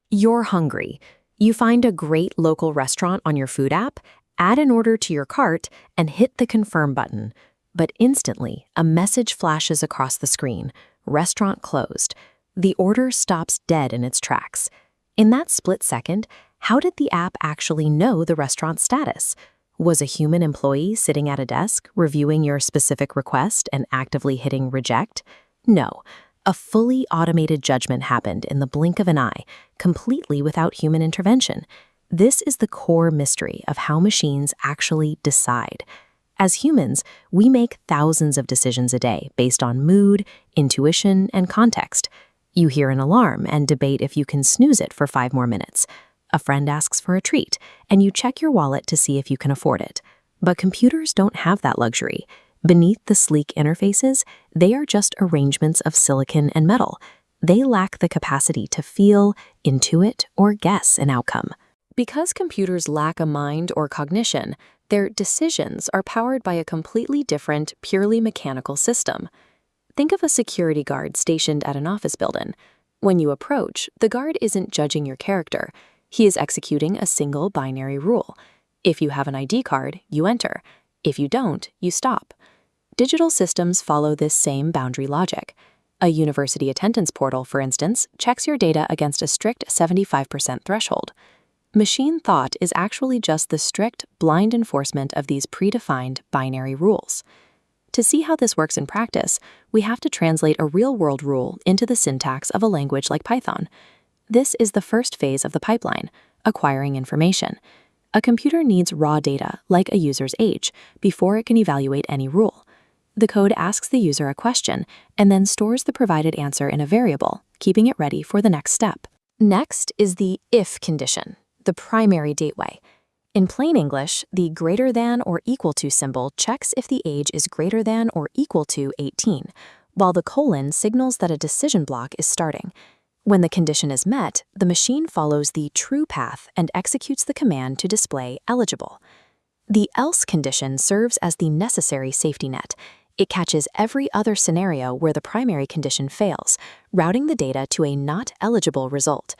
You're hungry. You find a great local restaurant on your food app, add an order to your cart, and hit the confirm button. But instantly, a message flashes across the screen. Restaurant closed. The order stops dead in its tracks. In that split second, how did the app actually know the restaurant's status? Was a human employee sitting at a desk, reviewing your specific request and actively hitting reject? No. A fully automated judgment happened in the blink of an eye, completely without human intervention. This is the core mystery of how machines actually decide. As humans, we make thousands of decisions a day based on mood, intuition, and context. You hear an alarm and debate if you can snooze it for 5 more minutes. A friend asks for a treat, and you check your wallet to see if you can afford it. But computers don't have that luxury. Beneath the sleek interfaces, they are just arrangements of silicon and metal. They lack the capacity to feel, intuit, or guess an outcome. Because computers lack a mind or cognition, their decisions are powered by a completely different, purely mechanical system. Think of a security guard stationed at an office building. When you approach, the guard isn't judging your character. He is executing a single binary rule. If you have an ID card, you enter. If you don't, you stop. Digital systems follow this same boundary logic. A university attendance portal, for instance, checks your data against a strict 75% threshold. Machine thought is actually just the strict, blind enforcement of these predefined binary rules. To see how this works in practice, we have to translate a real-world rule into the syntax of a language like Python. This is the first phase of the pipeline, acquiring information. A computer needs raw data, like a user's age, before it can evaluate any rule. The code asks the user a question and then stores the provided answer in a variable, keeping it ready for the next step. Next is the if condition, the primary gateway. In plain English, the greater than or equal to symbol checks if the age is greater than or equal to 18, while the colon signals that a decision block is starting. When the condition is met, the machine follows the true path and executes the command to display eligible. The else condition serves as the necessary safety net. It catches every other scenario where the primary condition fails, routing the data to a not eligible result.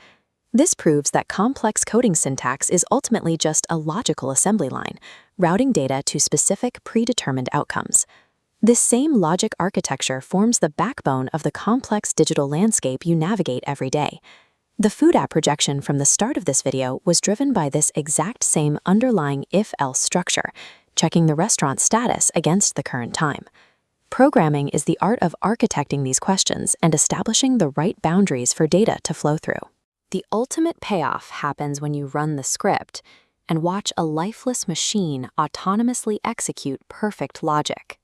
This proves that complex coding syntax is ultimately just a logical assembly line, routing data to specific predetermined outcomes. This same logic architecture forms the backbone of the complex digital landscape you navigate every day. The food app projection from the start of this video was driven by this exact same underlying if-else structure, checking the restaurant's status against the current time. Programming is the art of architecting these questions and establishing the right boundaries for data to flow through. The ultimate payoff happens when you run the script and watch a lifeless machine autonomously execute perfect logic.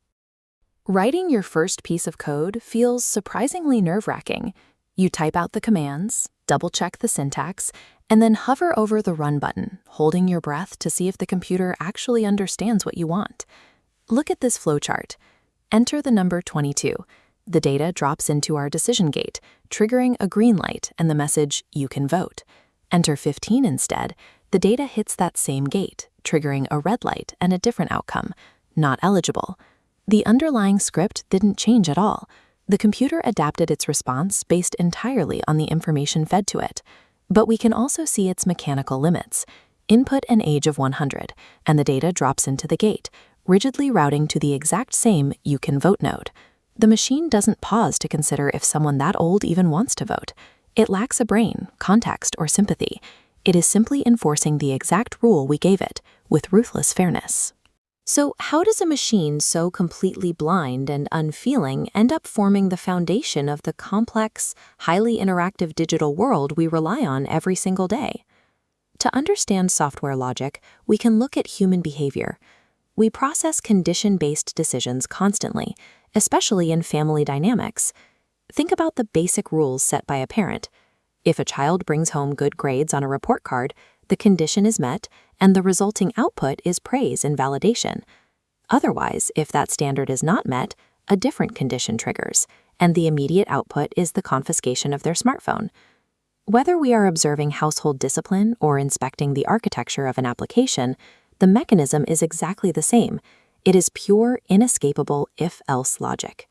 Writing your first piece of code feels surprisingly nerve-wracking. You type out the commands, double-check the syntax, and then hover over the run button, holding your breath to see if the computer actually understands what you want. Look at this flowchart. Enter the number 22. The data drops into our decision gate, triggering a green light and the message, "You can vote." Enter 15 instead. The data hits that same gate, triggering a red light and a different outcome, not eligible. The underlying script didn't change at all. The computer adapted its response based entirely on the information fed to it. But we can also see its mechanical limits. Input an age of 100, and the data drops into the gate, rigidly routing to the exact same "You can vote" node. The machine doesn't pause to consider if someone that old even wants to vote. It lacks a brain, context, or sympathy. It is simply enforcing the exact rule we gave it, with ruthless fairness. So how does a machine so completely blind and unfeeling end up forming the foundation of the complex, highly interactive digital world we rely on every single day? To understand software logic, we can look at human behavior. We process condition-based decisions constantly, especially in family dynamics. Think about the basic rules set by a parent. If a child brings home good grades on a report card, the condition is met, and the resulting output is praise and validation. Otherwise, if that standard is not met, a different condition triggers, and the immediate output is the confiscation of their smartphone. Whether we are observing household discipline or inspecting the architecture of an application, the mechanism is exactly the same. It is pure, inescapable if-else logic.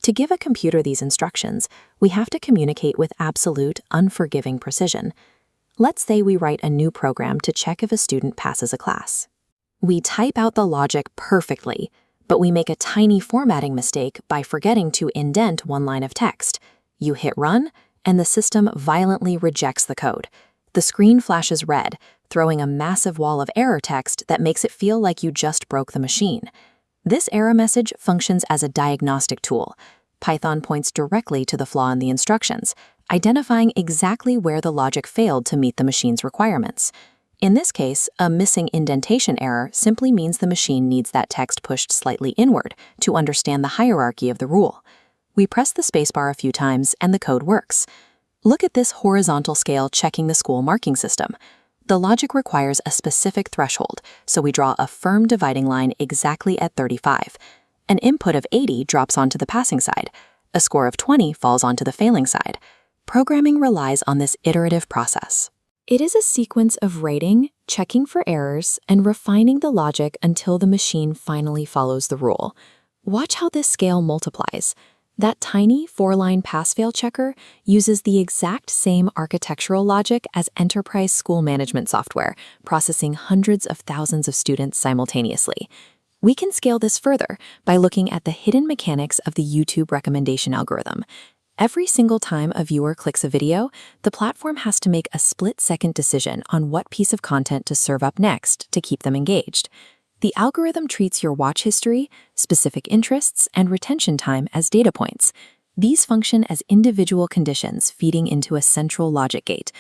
To give a computer these instructions, we have to communicate with absolute, unforgiving precision. Let's say we write a new program to check if a student passes a class. We type out the logic perfectly, but we make a tiny formatting mistake by forgetting to indent one line of text. You hit run, and the system violently rejects the code. The screen flashes red, throwing a massive wall of error text that makes it feel like you just broke the machine. This error message functions as a diagnostic tool. Python points directly to the flaw in the instructions, identifying exactly where the logic failed to meet the machine's requirements. In this case, a missing indentation error simply means the machine needs that text pushed slightly inward to understand the hierarchy of the rule. We press the spacebar a few times and the code works. Look at this horizontal scale checking the school marking system. The logic requires a specific threshold, so we draw a firm dividing line exactly at 35. An input of 80 drops onto the passing side. A score of 20 falls onto the failing side. Programming relies on this iterative process. It is a sequence of writing, checking for errors, and refining the logic until the machine finally follows the rule. Watch how this scale multiplies. That tiny 4-line pass-fail checker uses the exact same architectural logic as enterprise school management software, processing hundreds of thousands of students simultaneously. We can scale this further by looking at the hidden mechanics of the YouTube recommendation algorithm. Every single time a viewer clicks a video, the platform has to make a split-second decision on what piece of content to serve up next to keep them engaged. The algorithm treats your watch history, specific interests, and retention time as data points. These function as individual conditions feeding into a central logic gate.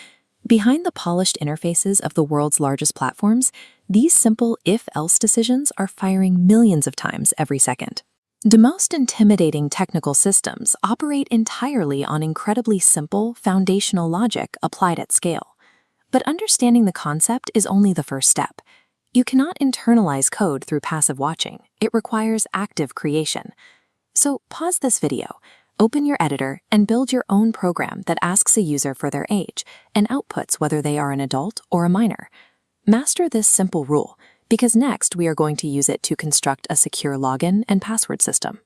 Behind the polished interfaces of the world's largest platforms, these simple if-else decisions are firing millions of times every second. The most intimidating technical systems operate entirely on incredibly simple, foundational logic applied at scale. But understanding the concept is only the first step. You cannot internalize code through passive watching. It requires active creation. So pause this video, open your editor, and build your own program that asks a user for their age and outputs whether they are an adult or a minor. Master this simple rule, because next we are going to use it to construct a secure login and password system.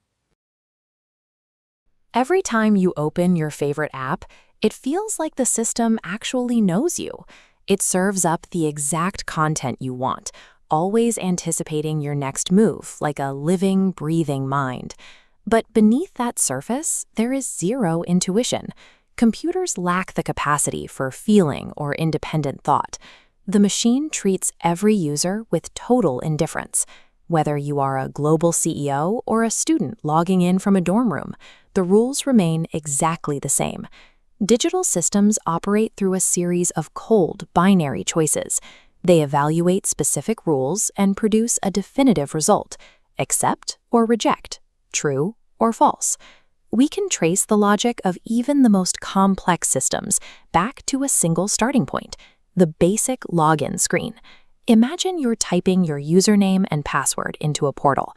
Every time you open your favorite app, it feels like the system actually knows you. It serves up the exact content you want, always anticipating your next move like a living, breathing mind. But beneath that surface, there is zero intuition. Computers lack the capacity for feeling or independent thought. The machine treats every user with total indifference. Whether you are a global CEO or a student logging in from a dorm room, the rules remain exactly the same. Digital systems operate through a series of cold, binary choices. They evaluate specific rules and produce a definitive result: accept or reject, true or false. We can trace the logic of even the most complex systems back to a single starting point: the basic login screen. Imagine you're typing your username and password into a portal.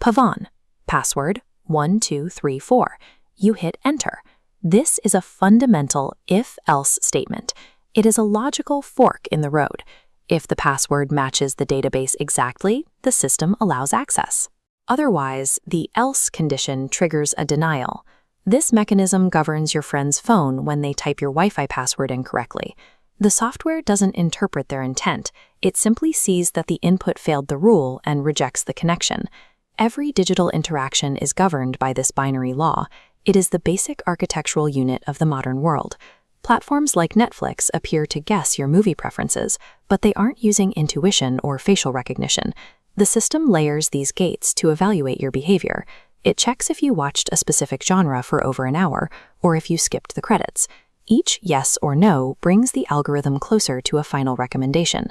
Pavan, password 1234. You hit enter. This is a fundamental if-else statement. It is a logical fork in the road. If the password matches the database exactly, the system allows access. Otherwise, the else condition triggers a denial. This mechanism governs your friend's phone when they type your Wi-Fi password incorrectly. The software doesn't interpret their intent. It simply sees that the input failed the rule and rejects the connection. Every digital interaction is governed by this binary law. It is the basic architectural unit of the modern world. Platforms like Netflix appear to guess your movie preferences, but they aren't using intuition or facial recognition. The system layers these gates to evaluate your behavior. It checks if you watched a specific genre for over an hour, or if you skipped the credits. Each yes or no brings the algorithm closer to a final recommendation.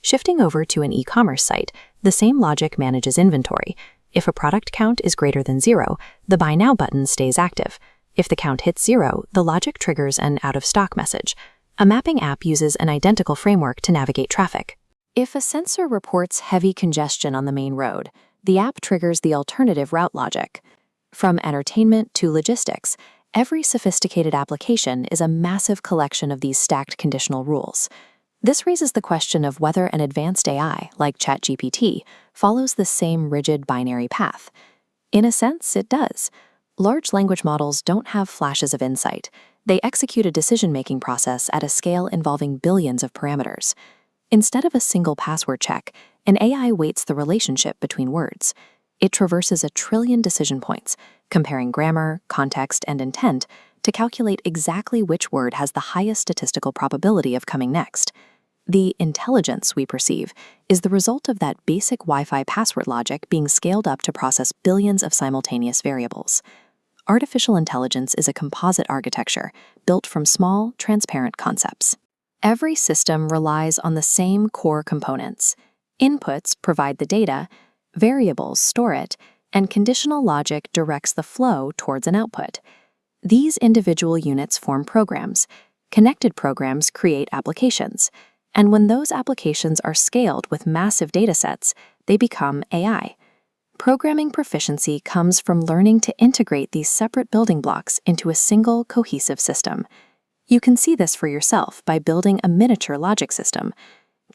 Shifting over to an e-commerce site, the same logic manages inventory. If a product count is greater than 0, the Buy Now button stays active. If the count hits 0, the logic triggers an out-of-stock message. A mapping app uses an identical framework to navigate traffic. If a sensor reports heavy congestion on the main road, the app triggers the alternative route logic. From entertainment to logistics, every sophisticated application is a massive collection of these stacked conditional rules. This raises the question of whether an advanced AI, like ChatGPT, follows the same rigid binary path. In a sense, it does. Large language models don't have flashes of insight. They execute a decision-making process at a scale involving billions of parameters. Instead of a single password check, an AI weights the relationship between words. It traverses 1 trillion decision points, comparing grammar, context, and intent to calculate exactly which word has the highest statistical probability of coming next. The intelligence we perceive is the result of that basic Wi-Fi password logic being scaled up to process billions of simultaneous variables. Artificial intelligence is a composite architecture built from small, transparent concepts. Every system relies on the same core components. Inputs provide the data, variables store it, and conditional logic directs the flow towards an output. These individual units form programs. Connected programs create applications. And when those applications are scaled with massive datasets, they become AI. Programming proficiency comes from learning to integrate these separate building blocks into a single, cohesive system. You can see this for yourself by building a miniature logic system.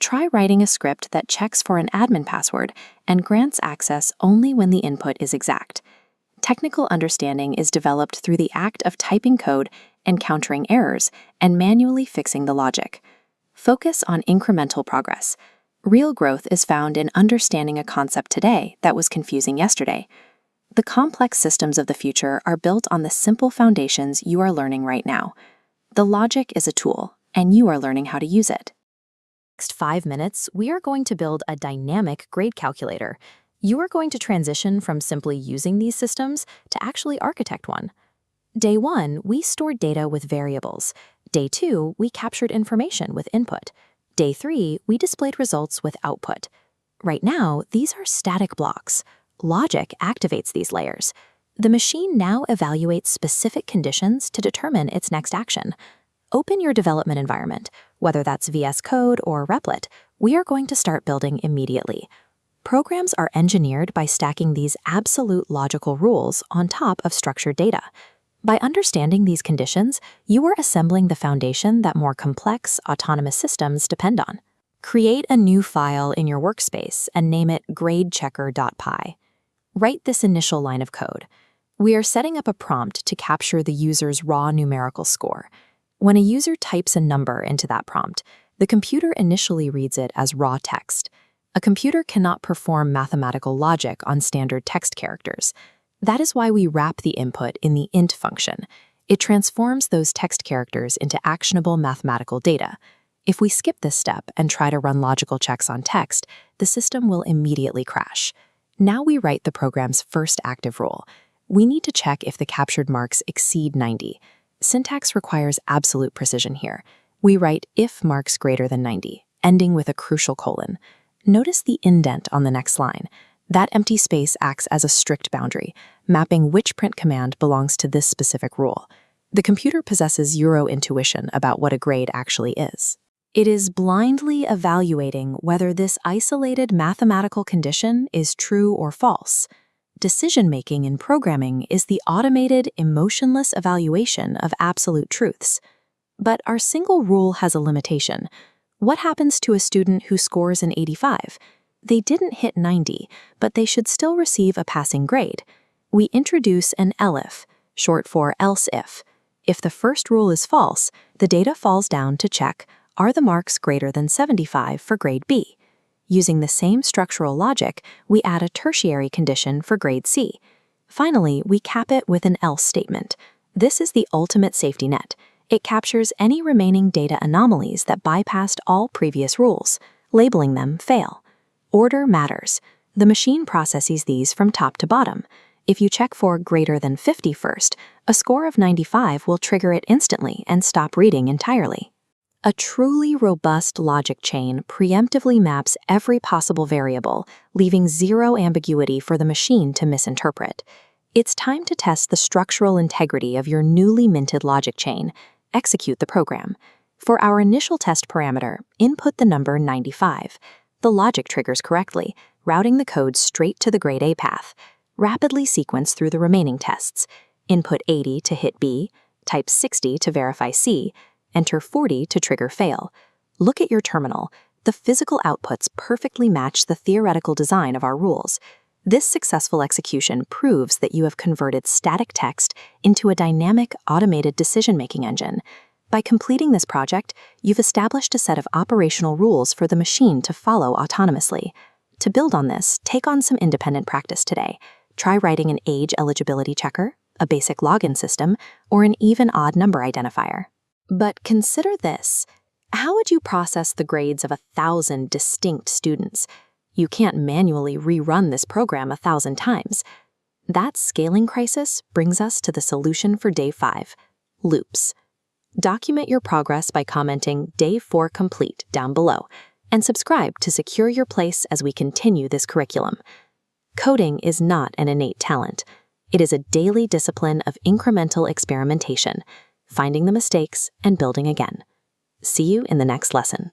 Try writing a script that checks for an admin password and grants access only when the input is exact. Technical understanding is developed through the act of typing code, encountering errors, and manually fixing the logic. Focus on incremental progress. Real growth is found in understanding a concept today that was confusing yesterday. The complex systems of the future are built on the simple foundations you are learning right now. The logic is a tool, and you are learning how to use it. Next 5 minutes, we are going to build a dynamic grade calculator. You are going to transition from simply using these systems to actually architect one. Day 1, we stored data with variables. Day 2, we captured information with input. Day 3, we displayed results with output. Right now, these are static blocks. Logic activates these layers. The machine now evaluates specific conditions to determine its next action. Open your development environment, whether that's VS Code or Replit. We are going to start building immediately. Programs are engineered by stacking these absolute logical rules on top of structured data. By understanding these conditions, you are assembling the foundation that more complex, autonomous systems depend on. Create a new file in your workspace and name it gradechecker.py. Write this initial line of code. We are setting up a prompt to capture the user's raw numerical score. When a user types a number into that prompt, the computer initially reads it as raw text. A computer cannot perform mathematical logic on standard text characters. That is why we wrap the input in the int function. It transforms those text characters into actionable mathematical data. If we skip this step and try to run logical checks on text, the system will immediately crash. Now we write the program's first active rule. We need to check if the captured marks exceed 90. Syntax requires absolute precision here. We write if marks greater than 90, ending with a crucial colon. Notice the indent on the next line. That empty space acts as a strict boundary, mapping which print command belongs to this specific rule. The computer possesses zero intuition about what a grade actually is. It is blindly evaluating whether this isolated mathematical condition is true or false. Decision-making in programming is the automated, emotionless evaluation of absolute truths. But our single rule has a limitation. What happens to a student who scores an 85? They didn't hit 90, but they should still receive a passing grade. We introduce an ELIF, short for else if. If the first rule is false, the data falls down to check, are the marks greater than 75 for grade B? Using the same structural logic, we add a tertiary condition for grade C. Finally, we cap it with an else statement. This is the ultimate safety net. It captures any remaining data anomalies that bypassed all previous rules, labeling them fail. Order matters. The machine processes these from top to bottom. If you check for greater than 50 first, a score of 95 will trigger it instantly and stop reading entirely. A truly robust logic chain preemptively maps every possible variable, leaving zero ambiguity for the machine to misinterpret. It's time to test the structural integrity of your newly minted logic chain. Execute the program. For our initial test parameter, input the number 95. The logic triggers correctly, routing the code straight to the grade A path. Rapidly sequence through the remaining tests. Input 80 to hit B, type 60 to verify C, enter 40 to trigger fail. Look at your terminal. The physical outputs perfectly match the theoretical design of our rules. This successful execution proves that you have converted static text into a dynamic, automated decision-making engine. By completing this project, you've established a set of operational rules for the machine to follow autonomously. To build on this, take on some independent practice today. Try writing an age eligibility checker, a basic login system, or an even-odd number identifier. But consider this. How would you process the grades of 1,000 distinct students? You can't manually rerun this program 1,000 times. That scaling crisis brings us to the solution for Day 5, loops. Document your progress by commenting Day 4 complete down below, and subscribe to secure your place as we continue this curriculum. Coding is not an innate talent. It is a daily discipline of incremental experimentation, finding the mistakes and building again. See you in the next lesson.